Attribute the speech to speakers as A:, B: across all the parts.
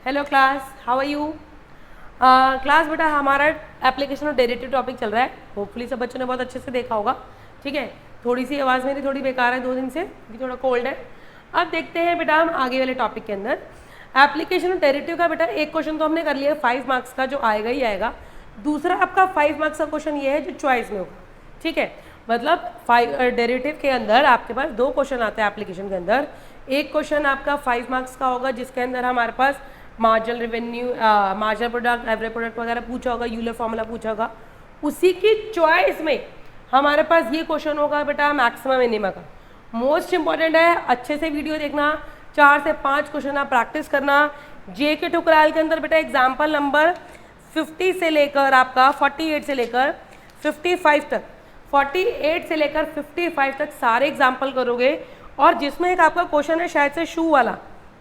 A: Hello class, how are you? Class बेटा हमारा application और डेरिवेटिव टॉपिक चल रहा है। होपफुली सब बच्चों ने बहुत अच्छे से देखा होगा। ठीक है, थोड़ी सी आवाज़ मेरी थोड़ी बेकार है 2 दिन से क्योंकि थोड़ा कोल्ड है। अब देखते हैं बेटा हम आगे वाले टॉपिक के अंदर। एप्लीकेशन और डेरिवेटिव का बेटा एक क्वेश्चन तो हमने कर लिया 5 मार्क्स का, जो आएगा ही आएगा। दूसरा आपका 5 मार्क्स का क्वेश्चन ये है जो चॉइस में होगा। ठीक है, मतलब 5 डेरिवेटिव के अंदर आपके पास 2 क्वेश्चन आते हैं एप्लीकेशन के अंदर। एक क्वेश्चन आपका 5 मार्क्स का होगा जिसके अंदर हमारे पास marginal revenue, marginal product, average product वगैरह पूछा होगा, यूलर फॉर्मूला पूछा होगा। उसी की चॉइस में हमारे पास ये क्वेश्चन होगा बेटा मैक्सिमम मिनिमम का। मोस्ट इंपॉर्टेंट है, अच्छे से वीडियो देखना, 4 से 5 क्वेश्चन आप प्रैक्टिस करना। जेके ठुकराल के अंदर बेटा एग्जाम्पल नंबर 50 से लेकर आपका 48 से लेकर 55 तक, 48 से लेकर 55 तक सारे एग्जाम्पल करोगे। और जिसमें एक आपका क्वेश्चन है शायद से शू वाला,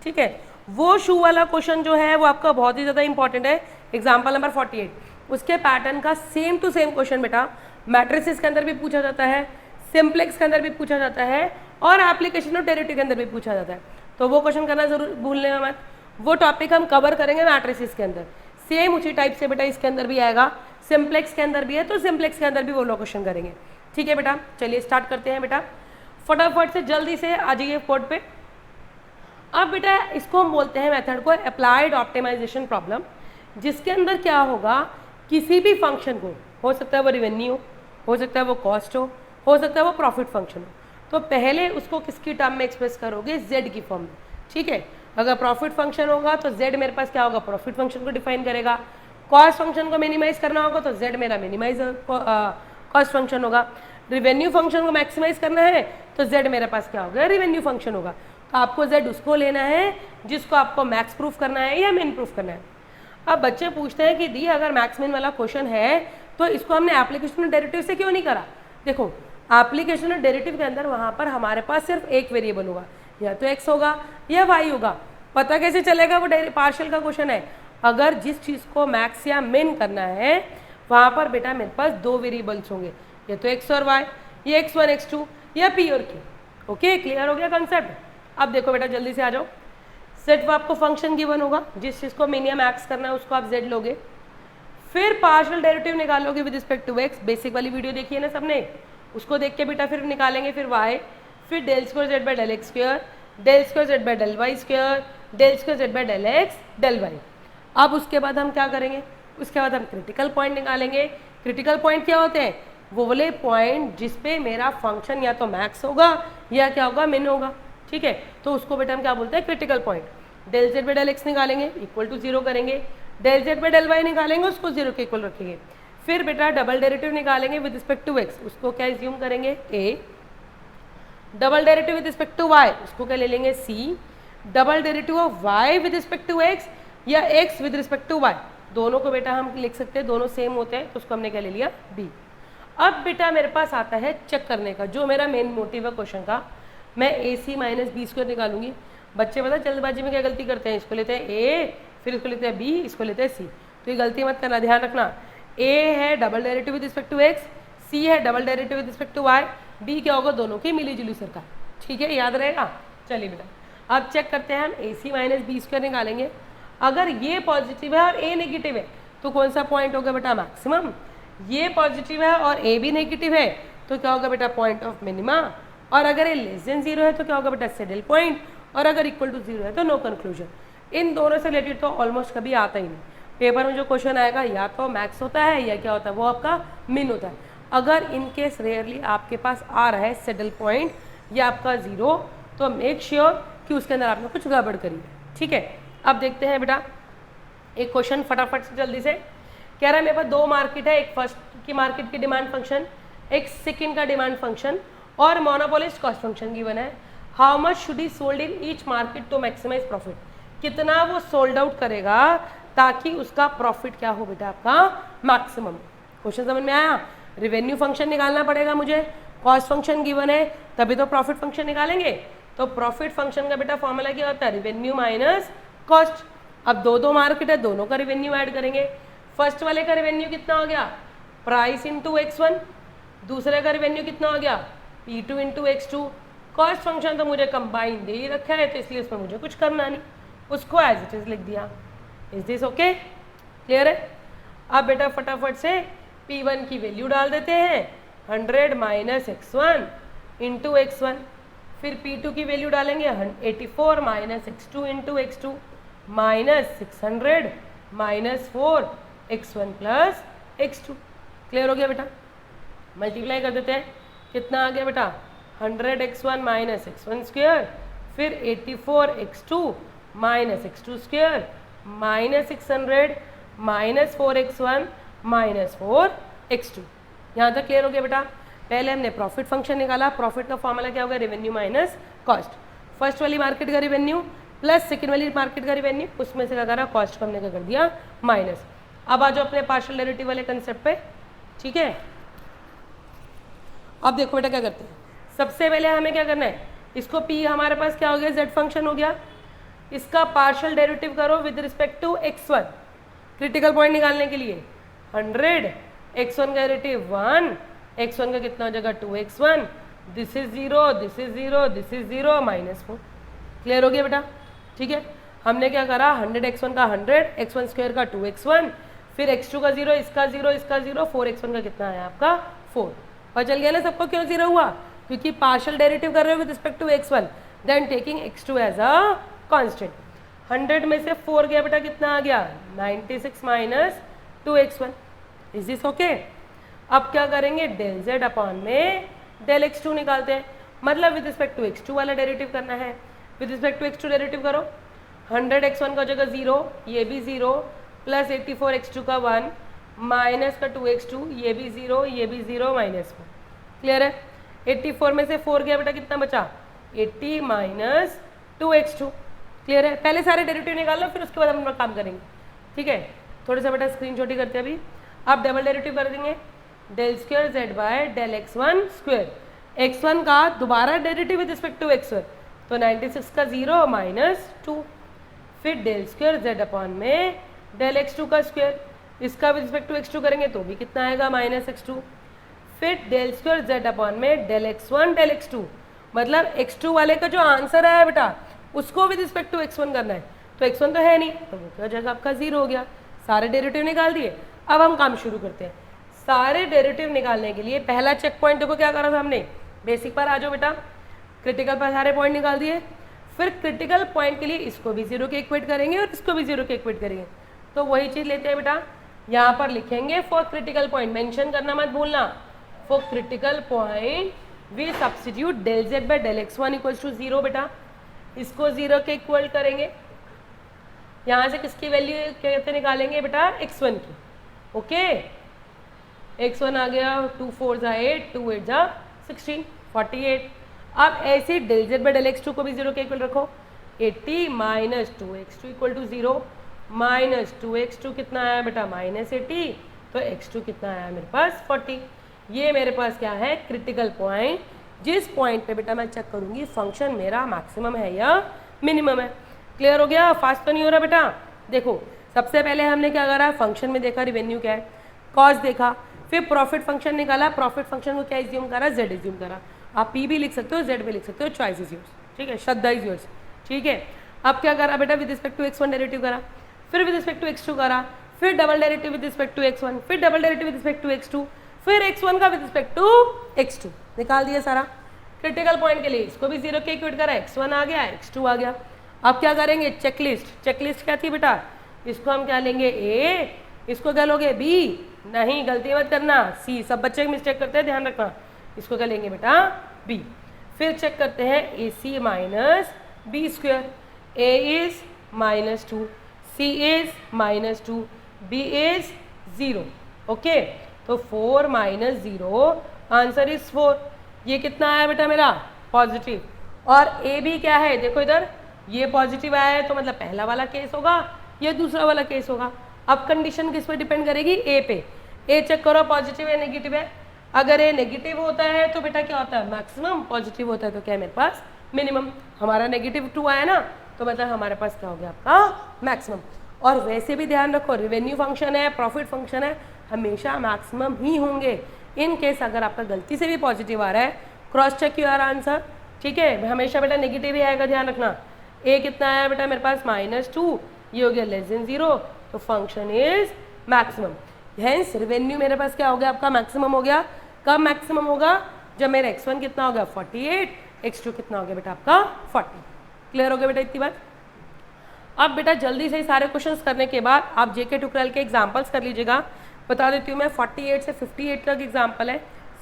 A: ठीक है, वो शू वाला क्वेश्चन जो है वो आपका बहुत ही ज़्यादा इंपॉर्टेंट है। एग्जाम्पल नंबर 48, उसके पैटर्न का सेम टू सेम क्वेश्चन बेटा मैट्रिसेस के अंदर भी पूछा जाता है, सिंप्लेक्स के अंदर भी पूछा जाता है और एप्लीकेशन और डेरिवेटिव के अंदर भी पूछा जाता है। तो वो क्वेश्चन करना जरूर भूलने मत। वो टॉपिक हम कवर करेंगे मैट्रिसेस के अंदर। सेम उसी टाइप से बेटा इसके अंदर भी आएगा, सिंप्लेक्स के अंदर भी है तो सिंप्लेक्स के अंदर भी वो लोग क्वेश्चन करेंगे। ठीक है बेटा, चलिए स्टार्ट करते हैं बेटा, फटाफट से जल्दी से आ जाइए कोड पे। अब बेटा इसको हम बोलते हैं मेथड को अप्लाइड ऑप्टिमाइजेशन प्रॉब्लम, जिसके अंदर क्या होगा, किसी भी फंक्शन को, हो सकता है वो रेवेन्यू, हो सकता है वो कॉस्ट हो सकता है वो प्रॉफिट फंक्शन हो, तो पहले उसको किसकी टर्म में एक्सप्रेस करोगे, जेड की फॉर्म में। ठीक है, अगर प्रॉफिट फंक्शन होगा तो जेड मेरे पास क्या होगा, प्रॉफिट फंक्शन को डिफाइन करेगा। कॉस्ट फंक्शन को मिनिमाइज करना होगा तो जेड मेरा मिनिमाइज कॉस्ट फंक्शन होगा। रिवेन्यू फंक्शन को मैक्सिमाइज करना है तो जेड मेरे पास क्या होगा, रिवेन्यू फंक्शन होगा। तो आपको जेड उसको लेना है जिसको आपको मैक्स प्रूफ करना है या मिन प्रूफ करना है। अब बच्चे पूछते हैं कि दी अगर मैक्स मिन वाला क्वेश्चन है तो इसको हमने एप्लीकेशन और डेरिवेटिव से क्यों नहीं करा। देखो एप्लीकेशन और डेरिवेटिव के अंदर वहाँ पर हमारे पास सिर्फ एक वेरिएबल होगा, या तो एक्स होगा या वाई होगा। पता कैसे चलेगा, वो पार्शियल का क्वेश्चन है। अगर जिस चीज़ को मैक्स या मिन करना है वहाँ पर बेटा मेरे पास 2 वेरिएबल्स होंगे, या तो एक्स और वाई, या x1 x2 या p और q। ओके, क्लियर हो गया कंसेप्ट। अब देखो बेटा जल्दी से आ जाओ। सेट आपको फंक्शन गिवन होगा, जिस चीज़ को मिन या मैक्स करना है उसको आप z लोगे, फिर पार्शियल डेरिवेटिव निकालोगे with respect to x। Basic वाली वीडियो देखी है ना सबने, उसको देख के बेटा फिर निकालेंगे फिर y, फिर del square Z by del X square, del square Z by del Y square, del square Z by del X del Y. अब उसके बाद हम क्या करेंगे, उसके बाद हम क्रिटिकल पॉइंट निकालेंगे। क्रिटिकल पॉइंट क्या होते हैं, वो वाले पॉइंट जिसपे मेरा फंक्शन या तो मैक्स होगा या क्या होगा, मिन होगा। ठीक है, तो उसको बेटा हम क्या बोलते हैं, critical point. Del Z by del X निकालेंगे, इक्वल टू 0 करेंगे, del Z by del Y निकालेंगे, उसको 0 के इक्वल रखेंगे। फिर बेटा डबल डेरिवेटिव निकालेंगे विद रिस्पेक्ट टू एक्स, उसको क्या एज्यूम करेंगे a। Double derivative with respect to y, उसको क्या ले लेंगे c। Double derivative of y with respect to x या x with respect to y, दोनों को बेटा हम लिख सकते हैं, दोनों सेम होते हैं तो उसको हमने क्या ले लिया b। अब बेटा मेरे पास आता है चेक करने का, जो मेरा मेन मोटिव है क्वेश्चन का। मैं ac माइनस बी स्क्वायर निकालूंगी। बच्चे पता जल्दबाजी में क्या गलती करते हैं, इसको लेते हैं a, फिर इसको लेते हैं b, इसको लेते हैं c। तो ये गलती मत करना, ध्यान रखना। a है double derivative with respect to x, c है double derivative with respect to y, b क्या होगा, दोनों की मिली जुली सरकार। ठीक है, याद रहेगा। चलिए बेटा अब चेक करते हैं हम, ac माइनस बी स्क्वायर निकालेंगे। अगर ये पॉजिटिव है और a नेगेटिव है तो कौन सा पॉइंट होगा बेटा, मैक्सिमम। ये पॉजिटिव है और a भी नेगेटिव है तो क्या होगा बेटा, पॉइंट ऑफ मिनिमा। और अगर ये लेस देन 0 है तो क्या होगा बेटा, सैडल पॉइंट। और अगर इक्वल टू 0 है तो नो कंक्लूजन। इन दोनों से रिलेटेड तो ऑलमोस्ट कभी आता ही नहीं। पेपर में जो क्वेश्चन आएगा या तो मैक्स होता है या क्या होता है, वो आपका मिन होता है। अगर इन केस रेयरली आपके पास आ रहा है सैडल पॉइंट या आपका 0, तो मेक श्योर कि उसके अंदर आपने कुछ गड़बड़ करी है। ठीक है, अब देखते हैं बेटा एक क्वेश्चन फटाफट से जल्दी से। कह रहा है मेरे पास 2 मार्केट है, एक फर्स्ट की मार्केट की डिमांड फंक्शन, एक सेकंड का डिमांड फंक्शन और मोनोपोलिस्ट कॉस्ट फंक्शन गिवन है। How much should he sold in each market to maximise profit, कितना वो सोल्ड आउट करेगा ताकि उसका प्रॉफिट क्या हो बेटा, आपका मैक्सिमम। क्वेश्चन समझ में आया। रेवेन्यू फंक्शन निकालना पड़ेगा मुझे, कॉस्ट फंक्शन गिवन है तभी तो प्रॉफिट फंक्शन निकालेंगे। तो प्रॉफिट फंक्शन का बेटा फॉर्मूला क्या होता है, रेवेन्यू माइनस कॉस्ट। अब 2 मार्केट है, दोनों का रेवेन्यू ऐड करेंगे। फर्स्ट वाले का रेवेन्यू कितना हो गया, प्राइस इंटू x1, दूसरे का रेवेन्यू कितना हो गया, p2 into x2। Cost function तो मुझे कंबाइन दे ही रखा है तो इसलिए उसमें मुझे कुछ करना नहीं, उसको एज इट इज लिख दिया। Is this okay? क्लियर है? अब बेटा फटाफट से P1 की वैल्यू डाल देते हैं 100 माइनस x1 इंटू x1, फिर P2 की वैल्यू डालेंगे 84 minus x2 into x2 minus 600 minus 4 x1 plus x2। Clear हो गया बेटा? मल्टीप्लाई कर देते हैं, कितना आ गया बेटा 100 x1 माइनस x1 स्क्वायर, फिर 84 x2 minus x2 square minus 600 minus 4 x1 minus 4 x2। यहाँ तक क्लियर हो गया बेटा? पहले हमने प्रॉफिट फंक्शन निकाला, प्रॉफिट का फॉर्मूला क्या होगा? Revenue minus cost. फर्स्ट वाली मार्केट का रेवेन्यू प्लस सेकेंड वाली मार्केट का रेवेन्यू, उसमें से क्या करा? कॉस्ट को हमने क्या कर दिया? माइनस। अब आ जाओ अपने पार्शियल डेरिवेटिव वाले कंसेप्ट पे, ठीक है? अब देखो बेटा क्या करते हैं, सबसे पहले हमें क्या करना है, इसको P हमारे पास क्या हो गया? Z फंक्शन हो गया, इसका पार्शियल डेरिवेटिव करो with respect to x1। Critical point निकालने के लिए 100 x1 का डेरिवेटिव 1, x1 का कितना हो जाएगा? 2x1, this is 0, this is 0, this is 0 minus 4। Clear हो गया बेटा? ठीक है, हमने क्या करा? 100 x1 का 100, x1 स्क्वायर का 2x1, फिर x2 का 0, इसका 0, इसका 0, 4 x1 का कितना आया आपका? 4। और चल गया ना सबको? क्यों 0 हुआ? क्योंकि पार्शियल डेरिवेटिव कर रहे हो with respect to x1, then taking x2 as a constant. 100 में से 4 गया बेटा, कितना आ गया? 96 minus 2x1। Is this okay? अब क्या करेंगे? डेल z अपॉन में डेल x2 निकालते हैं, मतलब विद रिस्पेक्ट टू x2 वाला डेरिवेटिव करना है। With respect to x2 derivative करो, 100 x1 का जगह 0, ये भी 0, प्लस 84 x2 का 1 माइनस का 2x2, ये भी 0, ये भी 0 माइनस 4। क्लियर है? 84 में से 4 गया बेटा, कितना बचा? 80 माइनस 2x2। क्लियर है? पहले सारे डेरिवेटिव निकाल लो, फिर उसके बाद हम अपना काम करेंगे, ठीक है? थोड़ा सा बेटा स्क्रीन छोटी करते हैं अभी। अब डबल डेरिवेटिव कर देंगे, del square Z by del x1 square, x1 का दोबारा derivative with respect to x1, तो 96 का 0 माइनस 2, फिर डेल स्क्वायर जेड अपॉन में डेल x2 का स्क्वायर, इसका विद रिस्पेक्ट टू x2 करेंगे तो भी कितना आएगा? माइनस x2, फिर डेल स्क्वायर जेड अपॉन में डेल x1 डेल x2, मतलब x2 वाले का जो आंसर आया बेटा उसको विद रिस्पेक्ट टू x1 करना है, तो x1 तो है नहीं, तो वो क्या हो जाएगा? आपका 0 हो गया। सारे डेरिवेटिव निकाल दिए। अब हम काम शुरू करते हैं। सारे डेरिवेटिव निकालने के लिए पहला चेक पॉइंट देखो क्या करा था हमने, बेसिक पर आ जाओ बेटा, क्रिटिकल पर सारे पॉइंट निकाल दिए, फिर क्रिटिकल पॉइंट के लिए इसको भी 0 के इक्वेट करेंगे और इसको भी 0 के इक्वेट करेंगे। तो वही चीज़ लेते हैं बेटा, यहाँ पर लिखेंगे फॉर क्रिटिकल पॉइंट, मेंशन करना मत भूलना, for critical point we substitute del Z by del x1 equals to 0 बेटा, इसको 0 के इक्वल करेंगे। यहाँ से किसकी वैल्यू कहते निकालेंगे बेटा? x1 की। ओके, x1 आ गया 2 4 जा 8, 2 8 जा 16, 48। अब ऐसे del Z by del x2 को भी 0 के इक्वल रखो, 80 minus 2x2 equal to 0, minus 2x2 कितना आया बेटा? माइनस 80, तो x2 कितना आया मेरे पास? 40। ये मेरे पास क्या है? क्रिटिकल पॉइंट, जिस पॉइंट पे बेटा मैं चेक करूंगी फंक्शन मेरा मैक्सिमम है या मिनिमम है। क्लियर हो गया? फास्ट तो नहीं हो रहा बेटा? देखो सबसे पहले हमने क्या करा? फंक्शन में देखा रिवेन्यू क्या है, कॉस्ट देखा, फिर प्रॉफिट फंक्शन निकाला, प्रॉफिट फंक्शन को क्या इज्यूम करा? जेड इज्यूम करा। आप पी भी लिख सकते हो, जेड भी लिख सकते हो, चॉइस इज योर्स, ठीक है? श्रद्धा इज योर्स, ठीक है? अब क्या करा बेटा? With respect to x1 derivative करा, फिर विद रिस्पेक्ट टू x2 करा, फिर double derivative with respect to x1, फिर double derivative with respect to x2, फिर x1 का विद रिस्पेक्ट टू x2, निकाल दिया सारा। क्रिटिकल पॉइंट के लिए इसको भी 0 के इक्वेट करा, x1 आ गया, x2 आ गया। अब क्या करेंगे? चेकलिस्ट। चेकलिस्ट क्या थी बेटा? इसको हम क्या लेंगे? A, इसको क्या लोगे? B? नहीं, गलती मत करना, C। सब बच्चे मिस्टेक करते हैं, ध्यान रखना। इसको क्या लेंगे बेटा? B। फिर चेक करते हैं AC minus B square, A is minus 2, C is minus 2, B is 0। Okay, तो 4 माइनस 0, आंसर इज 4। ये कितना आया बेटा मेरा? पॉजिटिव। और ए भी क्या है? देखो इधर, ये पॉजिटिव आया है तो मतलब पहला वाला केस होगा, ये दूसरा वाला केस होगा। अब कंडीशन किस पे डिपेंड करेगी? ए पे। ए चेक करो पॉजिटिव है नेगेटिव है। अगर ए नेगेटिव होता है तो बेटा क्या होता है? मैक्सिमम। पॉजिटिव होता है तो क्या है मेरे पास? मिनिमम। हमारा नेगेटिव 2 आया ना, तो मतलब हमारे पास क्या हो गया? आपका मैक्सिमम। और वैसे भी ध्यान रखो, रेवेन्यू फंक्शन है, प्रॉफिट फंक्शन है, हमेशा मैक्सिमम ही होंगे। इन केस अगर आपका गलती से भी पॉजिटिव आ रहा है, क्रॉस चेक योर आंसर, ठीक है? हमेशा बेटा नेगेटिव ही आएगा, ध्यान रखना। ए कितना आया बेटा मेरे पास? -2, ये हो गया लेस देन 0, तो function is maximum. Hence revenue मेरे पास क्या हो गया, आपका मैक्सिमम हो गया। कब मैक्सिमम होगा, जब मेरा x1 कितना हो गया 48, x2 कितना हो गया बेटा आपका 40। क्लियर हो गया बेटा इतनी बात। अब बेटा जल्दी से सारे क्वेश्चंस करने के बाद आप जेके ट्यूटोरियल के एग्जांपल्स कर लीजिएगा। बता देती हूँ मैं 48 से 58 तक एग्जाम्पल है,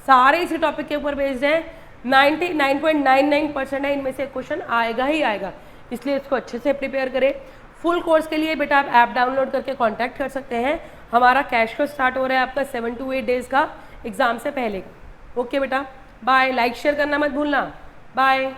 A: सारे इसी टॉपिक के ऊपर बेस्ड हैं। 99.99% है इनमें से क्वेश्चन आएगा ही आएगा, इसलिए इसको अच्छे से प्रिपेयर करें। फुल कोर्स के लिए बेटा आप ऐप डाउनलोड करके कांटेक्ट कर सकते हैं। हमारा कैश फ्लो स्टार्ट हो रहा है आपका 7 to 8 डेज का एग्जाम से पहले का। ओके बेटा, बाय। लाइक शेयर करना मत भूलना, बाय।